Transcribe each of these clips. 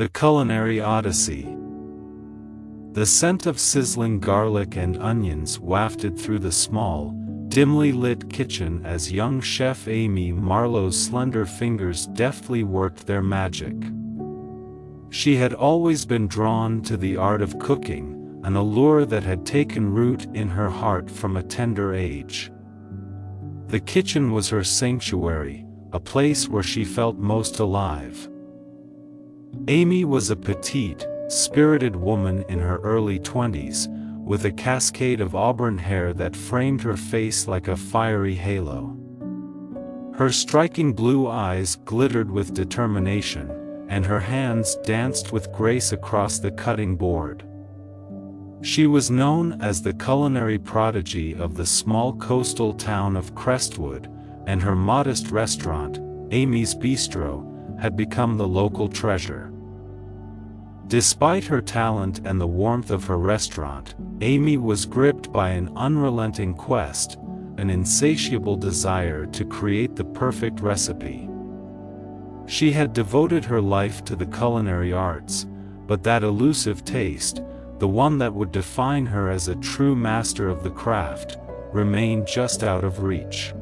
The Culinary Odyssey. The scent of sizzling garlic and onions wafted through the small, dimly lit kitchen as young chef Amy Marlowe's slender fingers deftly worked their magic. She had always been drawn to the art of cooking, an allure that had taken root in her heart from a tender age. The kitchen was her sanctuary, a place where she felt most alive. Amy was a petite, spirited woman in her early 20s, with a cascade of auburn hair that framed her face like a fiery halo. Her striking blue eyes glittered with determination, and her hands danced with grace across the cutting board. She was known as the culinary prodigy of the small coastal town of Crestwood, and her modest restaurant, Amy's Bistro, had become the local treasure. Despite her talent and the warmth of her restaurant, Amy was gripped by an unrelenting quest, an insatiable desire to create the perfect recipe. She had devoted her life to the culinary arts, but that elusive taste, the one that would define her as a true master of the craft, remained just out of reach.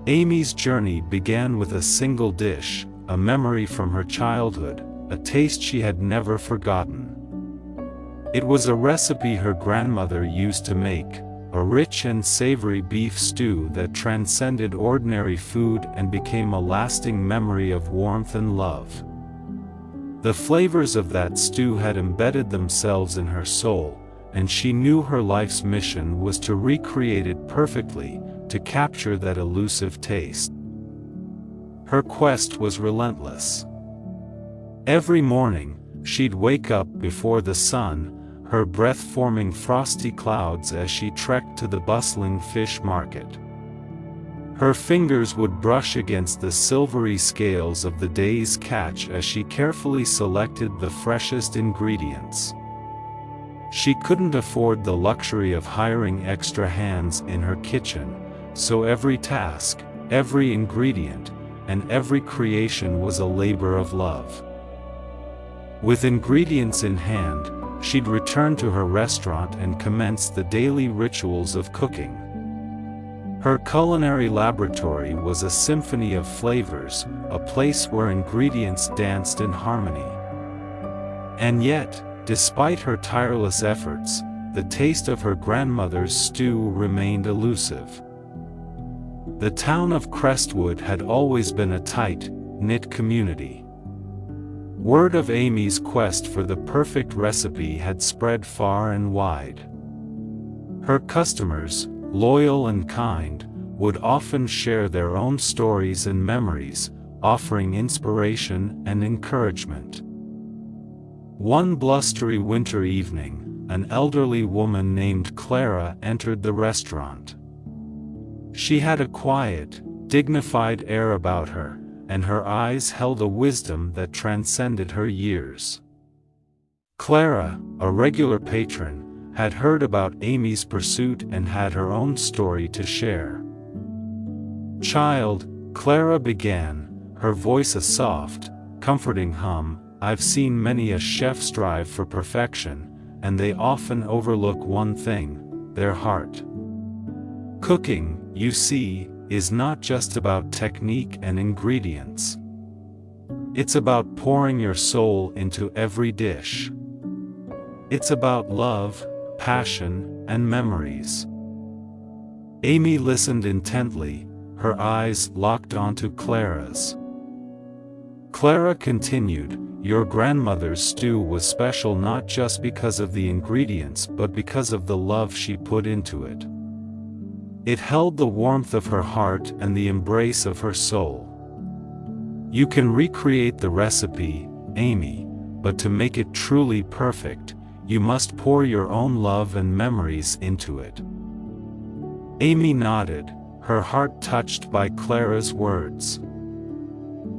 Amy's journey began with a single dish, a memory from her childhood, a taste she had never forgotten. It was a recipe her grandmother used to make, a rich and savory beef stew that transcended ordinary food and became a lasting memory of warmth and love. The flavors of that stew had embedded themselves in her soul, and she knew her life's mission was to recreate it perfectly, to capture that elusive taste. Her quest was relentless. Every morning, she'd wake up before the sun, her breath forming frosty clouds as she trekked to the bustling fish market. Her fingers would brush against the silvery scales of the day's catch as she carefully selected the freshest ingredients. She couldn't afford the luxury of hiring extra hands in her kitchen, so every task, every ingredient, and every creation was a labor of love. With ingredients in hand, she'd return to her restaurant and commence the daily rituals of cooking. Her culinary laboratory was a symphony of flavors, a place where ingredients danced in harmony. And yet, despite her tireless efforts, the taste of her grandmother's stew remained elusive. The town of Crestwood had always been a tight-knit community. Word of Amy's quest for the perfect recipe had spread far and wide. Her customers, loyal and kind, would often share their own stories and memories, offering inspiration and encouragement. One blustery winter evening, an elderly woman named Clara entered the restaurant. She had a quiet, dignified air about her, and her eyes held a wisdom that transcended her years. Clara, a regular patron, had heard about Amy's pursuit and had her own story to share. "Child," Clara began, her voice a soft, comforting hum, "I've seen many a chef strive for perfection, and they often overlook one thing, their heart. Cooking, you see, is not just about technique and ingredients. It's about pouring your soul into every dish. It's about love, passion, and memories." Amy listened intently, her eyes locked onto Clara's. Clara continued, "Your grandmother's stew was special not just because of the ingredients but because of the love she put into it. It held the warmth of her heart and the embrace of her soul. You can recreate the recipe, Amy, but to make it truly perfect, you must pour your own love and memories into it." Amy nodded, her heart touched by Clara's words.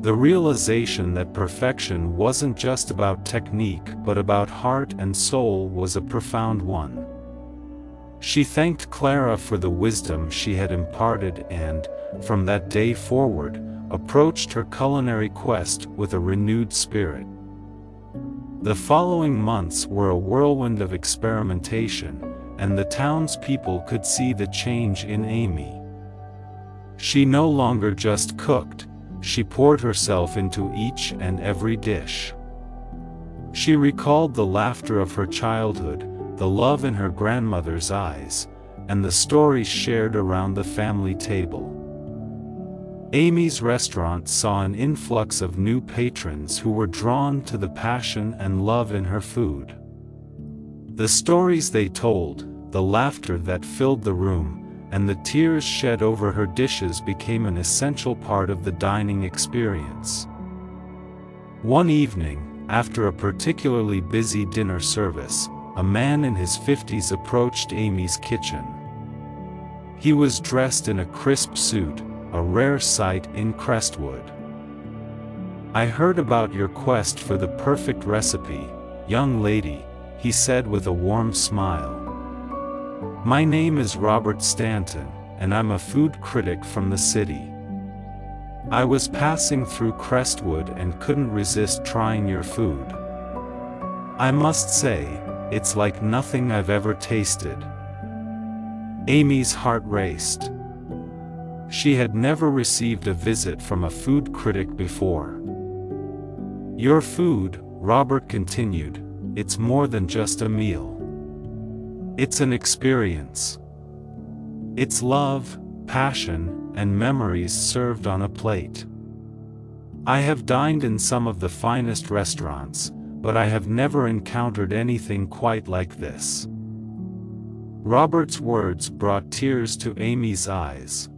The realization that perfection wasn't just about technique but about heart and soul was a profound one. She thanked Clara for the wisdom she had imparted and, from that day forward, approached her culinary quest with a renewed spirit. The following months were a whirlwind of experimentation, and the townspeople could see the change in Amy. She no longer just cooked, she poured herself into each and every dish. She recalled the laughter of her childhood, the love in her grandmother's eyes, and the stories shared around the family table. Amy's restaurant saw an influx of new patrons who were drawn to the passion and love in her food. The stories they told, the laughter that filled the room, and the tears shed over her dishes became an essential part of the dining experience. One evening, after a particularly busy dinner service, a man in his 50s approached Amy's kitchen. He was dressed in a crisp suit, a rare sight in Crestwood. "I heard about your quest for the perfect recipe, young lady," he said with a warm smile. "My name is Robert Stanton, and I'm a food critic from the city. I was passing through Crestwood and couldn't resist trying your food. I must say, it's like nothing I've ever tasted." Amy's heart raced. She had never received a visit from a food critic before. "Your food," Robert continued, "it's more than just a meal. It's an experience. It's love, passion, and memories served on a plate. I have dined in some of the finest restaurants, but I have never encountered anything quite like this." Robert's words brought tears to Amy's eyes.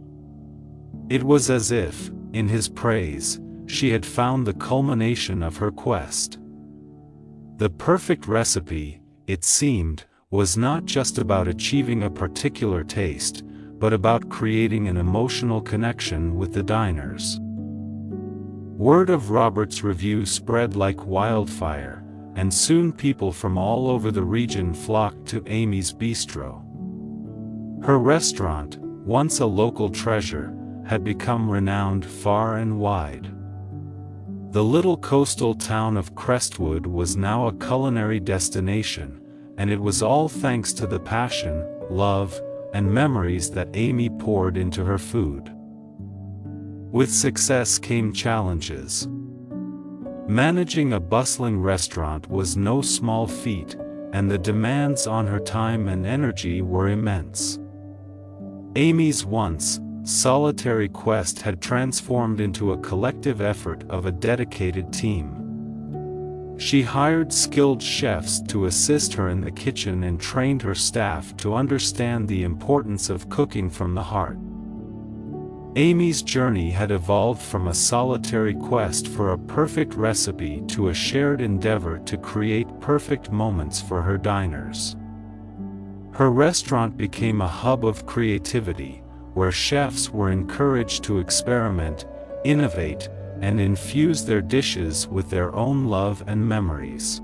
It was as if, in his praise, she had found the culmination of her quest. The perfect recipe, it seemed, was not just about achieving a particular taste, but about creating an emotional connection with the diners. Word of Robert's review spread like wildfire, and soon people from all over the region flocked to Amy's Bistro. Her restaurant, once a local treasure, had become renowned far and wide. The little coastal town of Crestwood was now a culinary destination, and it was all thanks to the passion, love, and memories that Amy poured into her food. With success came challenges. Managing a bustling restaurant was no small feat, and the demands on her time and energy were immense. Amy's once solitary quest had transformed into a collective effort of a dedicated team. She hired skilled chefs to assist her in the kitchen and trained her staff to understand the importance of cooking from the heart. Amy's journey had evolved from a solitary quest for a perfect recipe to a shared endeavor to create perfect moments for her diners. Her restaurant became a hub of creativity, where chefs were encouraged to experiment, innovate, and infuse their dishes with their own love and memories.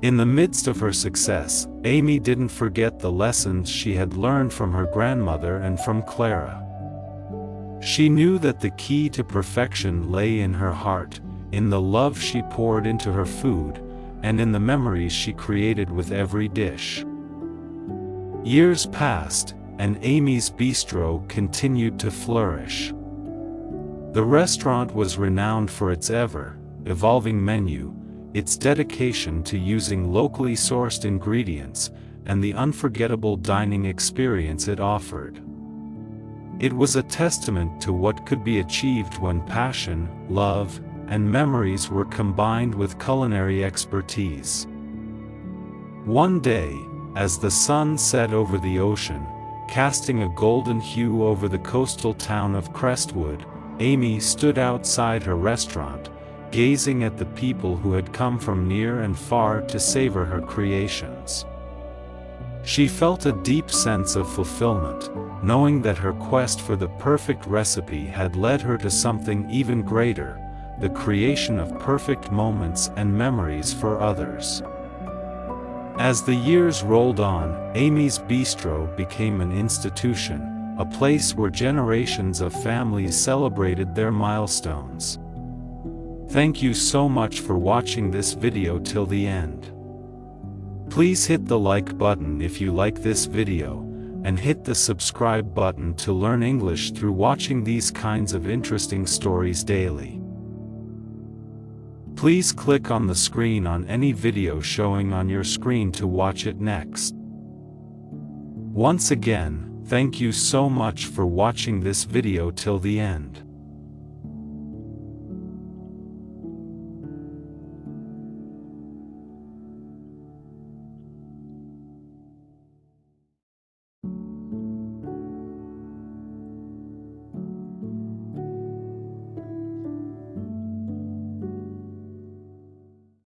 In the midst of her success, Amy didn't forget the lessons she had learned from her grandmother and from Clara. She knew that the key to perfection lay in her heart, in the love she poured into her food, and in the memories she created with every dish. Years passed, and Amy's Bistro continued to flourish. The restaurant was renowned for its ever-evolving menu, its dedication to using locally sourced ingredients, and the unforgettable dining experience it offered. It was a testament to what could be achieved when passion, love, and memories were combined with culinary expertise. One day, as the sun set over the ocean, casting a golden hue over the coastal town of Crestwood, Amy stood outside her restaurant, gazing at the people who had come from near and far to savor her creations. She felt a deep sense of fulfillment, knowing that her quest for the perfect recipe had led her to something even greater, the creation of perfect moments and memories for others. As the years rolled on, Amy's Bistro became an institution, a place where generations of families celebrated their milestones. Thank you so much for watching this video till the end. Please hit the like button if you like this video, and hit the subscribe button to learn English through watching these kinds of interesting stories daily. Please click on the screen on any video showing on your screen to watch it next. Once again, thank you so much for watching this video till the end.